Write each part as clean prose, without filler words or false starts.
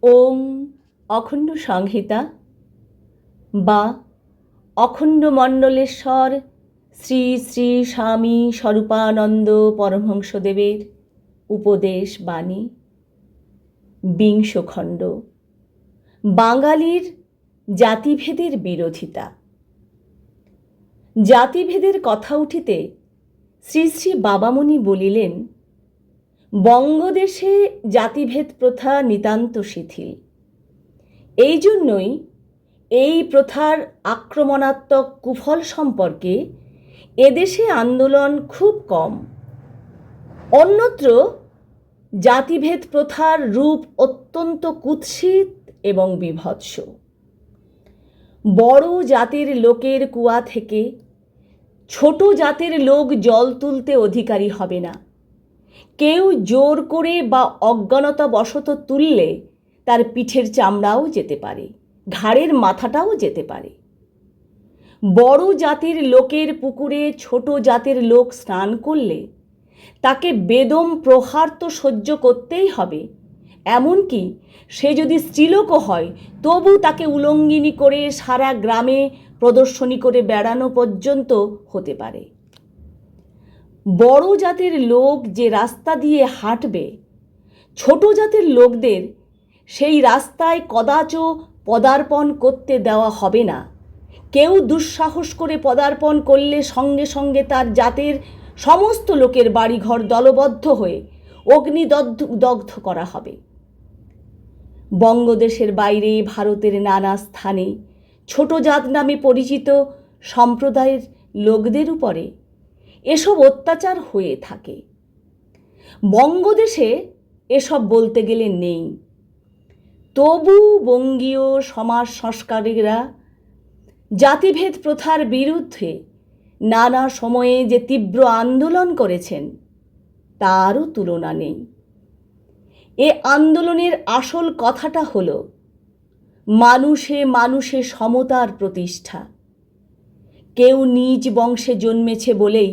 ওম অখণ্ড সংহিতা বা অখণ্ড মণ্ডলেশ্বর শ্রী শ্রী স্বামী স্বরূপানন্দ পরমহংসদেবের উপদেশ বাণী বিংশ খণ্ড। বাঙালির জাতিভেদের বিরোধিতা। জাতিভেদের কথা উঠিতে শ্রী শ্রী বাবামণি বলিলেন, বঙ্গদেশে জাতিভেদ প্রথা নিতান্ত শিথিল। এই জন্যই এই প্রথার আক্রমণাত্মক কুফল সম্পর্কে এদেশে আন্দোলন খুব কম। অন্যত্র জাতিভেদ প্রথার রূপ অত্যন্ত কুৎসিত এবং বিভৎস। বড় জাতের লোকের কুয়া থেকে ছোট জাতের লোক জল তুলতে অধিকারী হবে না। কেউ জোর করে বা অজ্ঞানতাবশত তুললে তার পিঠের চামড়াও যেতে পারে, ঘাড়ের মাথাটাও যেতে পারে। বড় জাতের লোকের পুকুরে ছোট জাতের লোক স্নান করলে তাকে বেদম প্রহার তো সহ্য করতেই হবে। এমনকি সে যদি স্ত্রীলোকও হয় তবু তাকে উলঙ্গিনী করে সারা গ্রামে প্রদর্শনী করে বেড়ানো পর্যন্ত হতে পারে। বড় জাতের লোক যে রাস্তা দিয়ে হাঁটবে, ছোট জাতের লোকদের সেই রাস্তায় কদাচ পদার্পণ করতে দেওয়া হবে না। কেউ দুঃসাহস করে পদার্পণ করলে সঙ্গে সঙ্গে তার জাতের সমস্ত লোকের বাড়িঘর দলবদ্ধ হয়ে অগ্নিদগ্ধ করা হবে। বঙ্গদেশের বাইরে ভারতের নানা স্থানে ছোট জাত নামে পরিচিত সম্প্রদায়ের লোকদের উপরে এসব অত্যাচার হয়ে থাকে। বঙ্গদেশে এসব বলতে গেলে নেই। তবু বঙ্গীয় সমাজ সংস্কারীরা জাতিভেদ প্রথার বিরুদ্ধে নানা সময়ে যে তীব্র আন্দোলন করেছেন তারও তুলনা নেই। এ আন্দোলনের আসল কথাটা হলো মানুষে মানুষে সমতার প্রতিষ্ঠা। কেউ নিজ বংশে জন্মেছে বলেই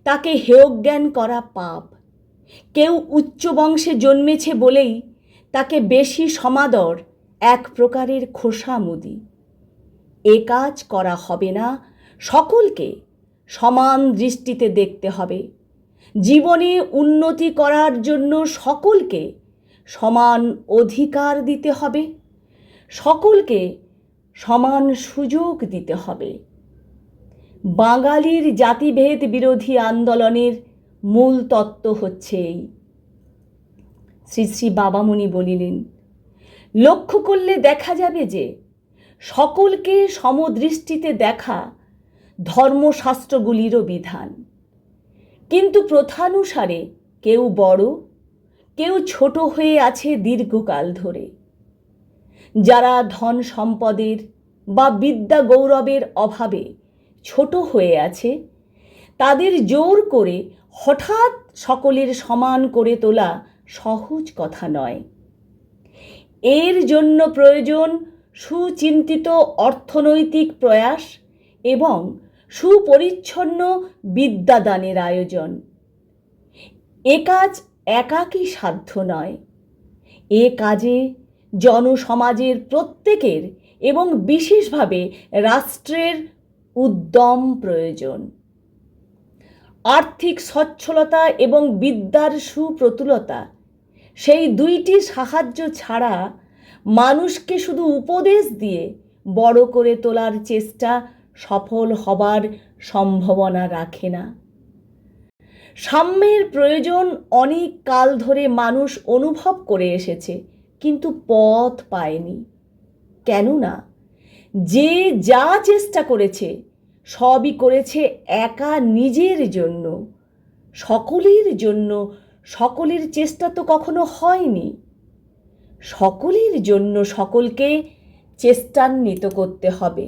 তাকে হেয়জ্ঞান করা পাপ। কেউ উচ্চ বংশে জন্মেছে বলেই তাকে বেশি সমাদর এক প্রকারের খোসামুদি। এ কাজ করা হবে না। সকলকে সমান দৃষ্টিতে দেখতে হবে। জীবনে উন্নতি করার জন্য সকলকে সমান অধিকার দিতে হবে, সকলকে সমান সুযোগ দিতে হবে। বাঙালির জাতিভেদ বিরোধী আন্দোলনের মূল তত্ত্ব হচ্ছে এই। শ্রী শ্রী বাবামণি বলিলেন, লক্ষ্য করলে দেখা যাবে যে সকলকে সমদৃষ্টিতে দেখা ধর্মশাস্ত্রগুলিরও বিধান। কিন্তু প্রথানুসারে কেউ বড়, কেউ ছোট হয়ে আছে দীর্ঘকাল ধরে। যারা ধন সম্পদের বা বিদ্যা গৌরবের অভাবে ছোট হয়ে আছে, তাদের জোর করে হঠাৎ সকলের সমান করে তোলা সহজ কথা নয়। এর জন্য প্রয়োজন সুচিন্তিত অর্থনৈতিক প্রয়াস এবং সুপরিচ্ছন্ন বিদ্যাদানের আয়োজন। এ কাজ একাকী সাধ্য নয়। এ কাজে জনসমাজের প্রত্যেকের এবং বিশেষভাবে রাষ্ট্রের উদ্যম প্রয়োজন। আর্থিক সচ্ছলতা এবং বিদ্যার সুপ্রতুলতা, সেই দুইটি সাহায্য ছাড়া মানুষকে শুধু উপদেশ দিয়ে বড় করে তোলার চেষ্টা সফল হবার সম্ভাবনা রাখে না। সাম্যের প্রয়োজন অনেক কাল ধরে মানুষ অনুভব করে এসেছে, কিন্তু পথ পায়নি। কেননা যে যা চেষ্টা করেছে সবই করেছে একা নিজের জন্য। সকলের জন্য সকলের চেষ্টা তো কখনো হয়নি। সকলের জন্য সকলকে চেষ্টান্বিত করতে হবে।